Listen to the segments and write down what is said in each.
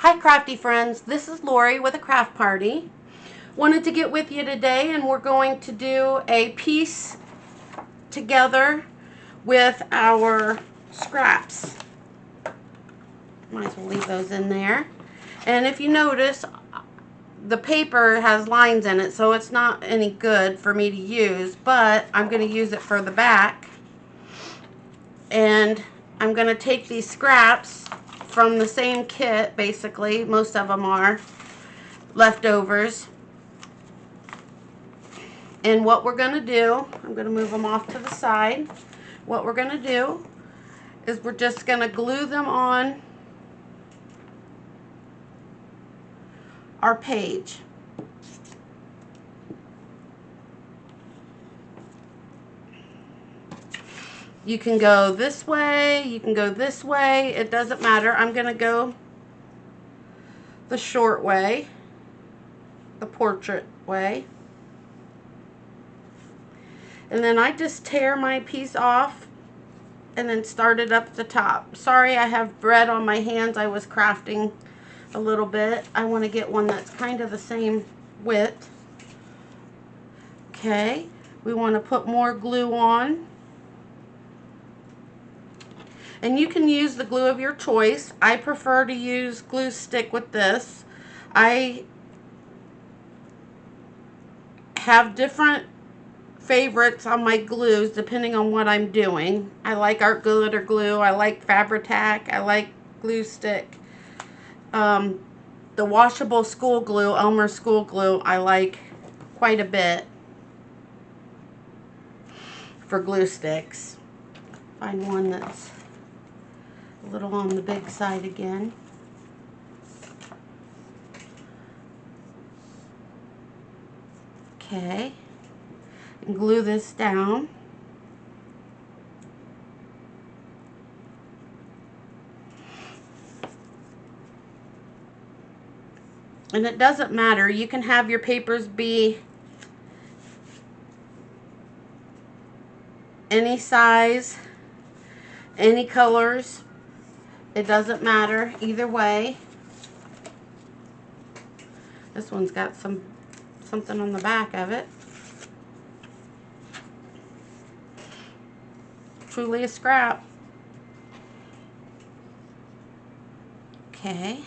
Hi crafty friends, this is Lori with a craft party. Wanted to get with you today and we're going to do a piece together with our scraps. Might as well leave those in there. And if you notice, the paper has lines in it, so it's not any good for me to use, but I'm going to use it for the back. And I'm going to take these scraps from the same kit, basically. Most of them are leftovers. And what we're going to do, I'm going to move them off to the side. What we're going to do is we're just going to glue them on our page. You can go this way, you can go this way, it doesn't matter. I'm going to go the short way, the portrait way. And then I just tear my piece off and then start it up at the top. Sorry, I have bread on my hands. I was crafting a little bit. I want to get one that's kind of the same width. Okay, we want to put more glue on. And you can use the glue of your choice. I prefer to use glue stick with this. I have different favorites on my glues depending on what I'm doing. I like art glitter glue. I like Fabri-Tac. I like glue stick. The washable school glue, Elmer school glue, I like quite a bit for glue sticks. Find one that's a little on the big side again. Okay, and glue this down. And it doesn't matter, you can have your papers be any size, any colors. It doesn't matter either way. This one's got something on the back of it. Truly a scrap. Okay.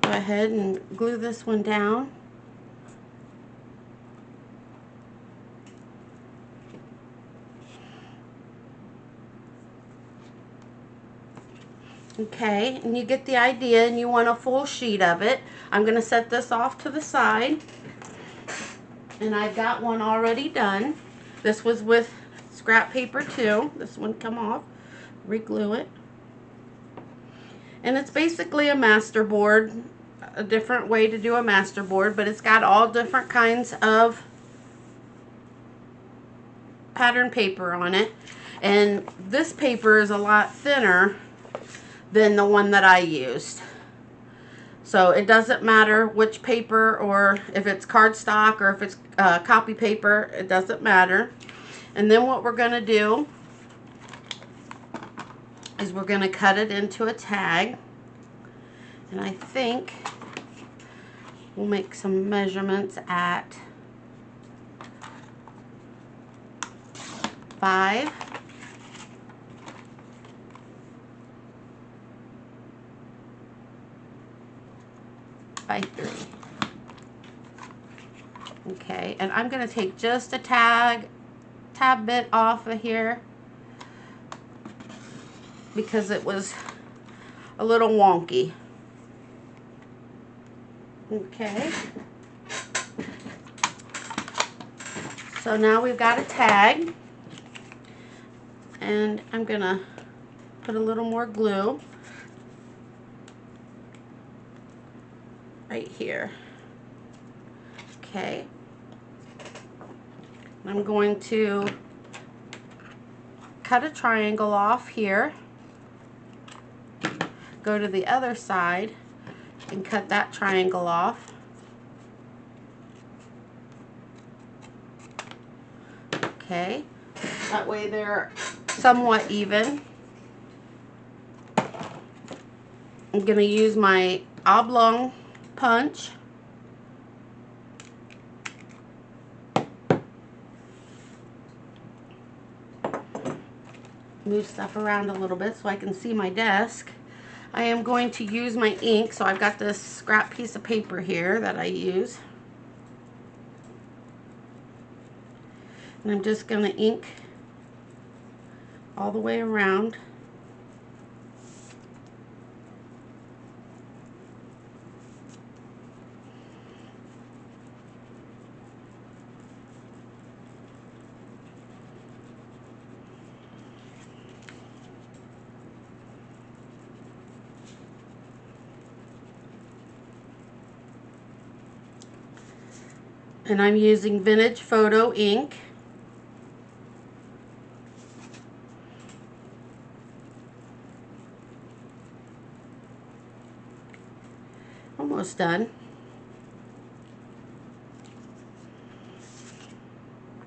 Go ahead and glue this one down. Okay, and you get the idea, and you want a full sheet of it. I'm going to set this off to the side. And I've got one already done. This was with scrap paper too. This one come off. Re-glue it. And it's basically a masterboard. A different way to do a masterboard, but it's got all different kinds of pattern paper on it. And this paper is a lot thinner than the one that I used. So it doesn't matter which paper, or if it's cardstock or if it's copy paper, it doesn't matter. And then what we're going to do is we're going to cut it into a tag. And I think we'll make some measurements at 5 by 3. Okay, and I'm going to take just a tad bit off of here because it was a little wonky. Okay, so now we've got a tag, and I'm going to put a little more glue right here. Okay, I'm going to cut a triangle off here, go to the other side and cut that triangle off. Okay, that way they're somewhat even. I'm going to use my oblong punch. Move stuff around a little bit so I can see my desk. I am going to use my ink, so I've got this scrap piece of paper here that I use. And I'm just going to ink all the way around. And I'm using Vintage Photo ink. Almost done.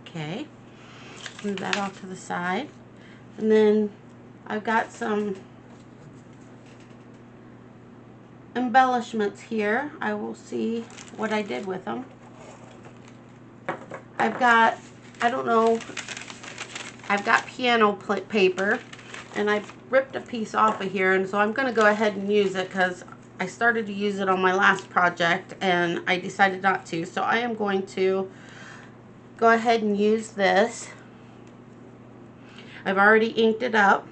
Okay, move that off to the side. And then I've got some embellishments here. I will see what I did with them. I've got, I don't know, I've got piano paper, and I ripped a piece off of here, and so I'm going to go ahead and use it because I started to use it on my last project and I decided not to. So I am going to go ahead and use this. I've already inked it up.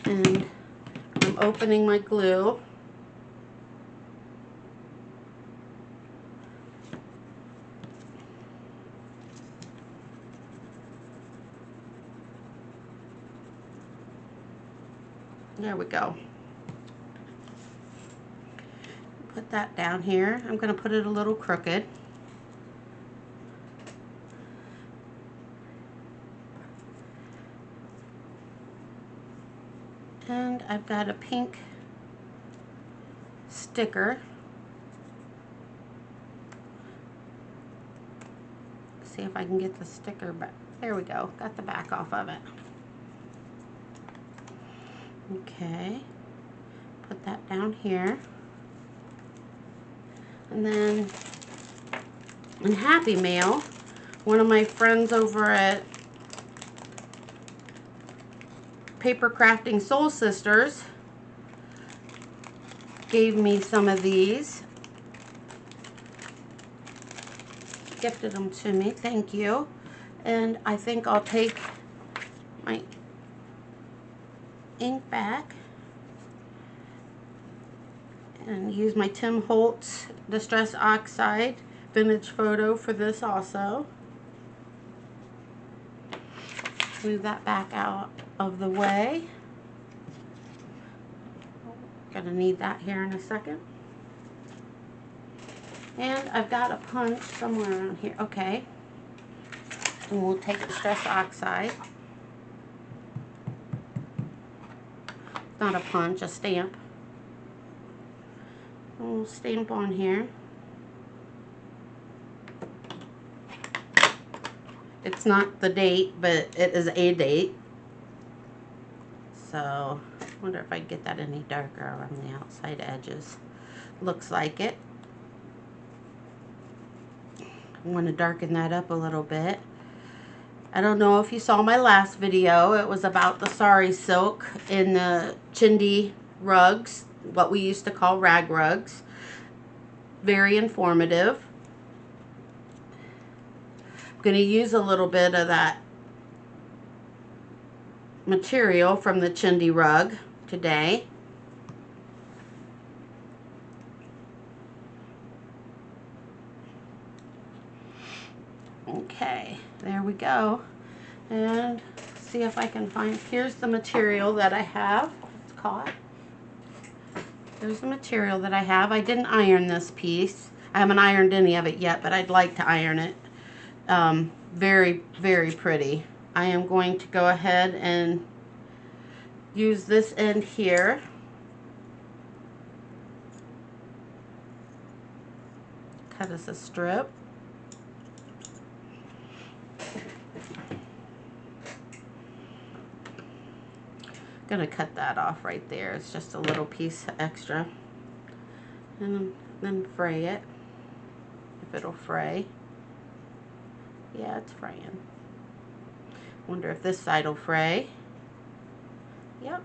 And I'm opening my glue. There we go. Put that down here. I'm going to put it a little crooked. And I've got a pink sticker. See if I can get the sticker back. There we go. Got the back off of it. Okay. Put that down here. And then in Happy Mail, one of my friends over at Paper Crafting Soul Sisters gave me some of these. Gifted them to me. Thank you. And I think I'll take my ink back and use my Tim Holtz Distress Oxide Vintage Photo for this also. Move that back out of the way. Gonna need that here in a second. And I've got a punch somewhere around here. Okay. And we'll take Distress Oxide. Not a punch, a stamp. And we'll stamp on here. It's not the date, but it is a date. So, I wonder if I can get that any darker around the outside edges. Looks like it. I want to darken that up a little bit. I don't know if you saw my last video. It was about the sari silk in the chindi rugs, what we used to call rag rugs. Very informative. I'm going to use a little bit of that material from the chindi rug today. Okay, there we go. And see if I can find, here's the material that I have. It's caught. There's the material that I have. I didn't iron this piece. I haven't ironed any of it yet, but I'd like to iron it. Very, very pretty. I am going to go ahead and use this end here. Cut us a strip. Gonna cut that off right there. It's just a little piece extra. And then fray it. If it'll fray. Yeah, it's fraying. Wonder if this side will fray. Yep.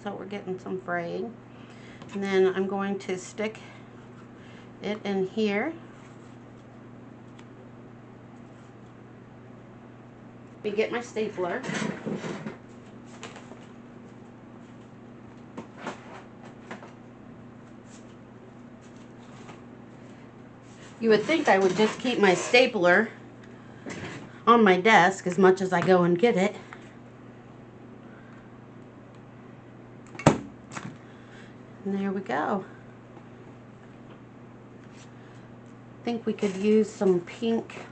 So we're getting some fraying. And then I'm going to stick it in here. Let me get my stapler. You would think I would just keep my stapler on my desk as much as I go and get it. And there we go. I think we could use some pink.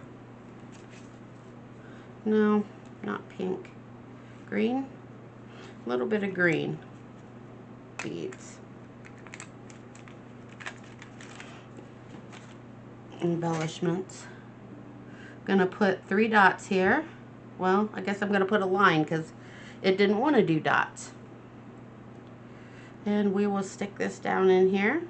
No, not pink. Green? A little bit of green beads. Embellishments. Gonna put 3 dots here. Well, I guess I'm gonna put a line because it didn't want to do dots. And we will stick this down in here.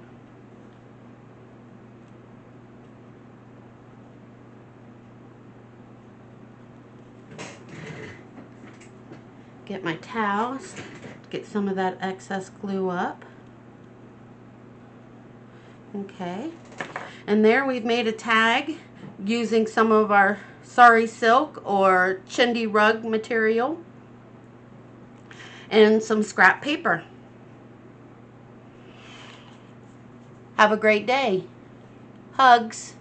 Get my towels, get some of that excess glue up. Okay. And there we've made a tag using some of our sari silk or chindi rug material and some scrap paper. Have a great day. Hugs.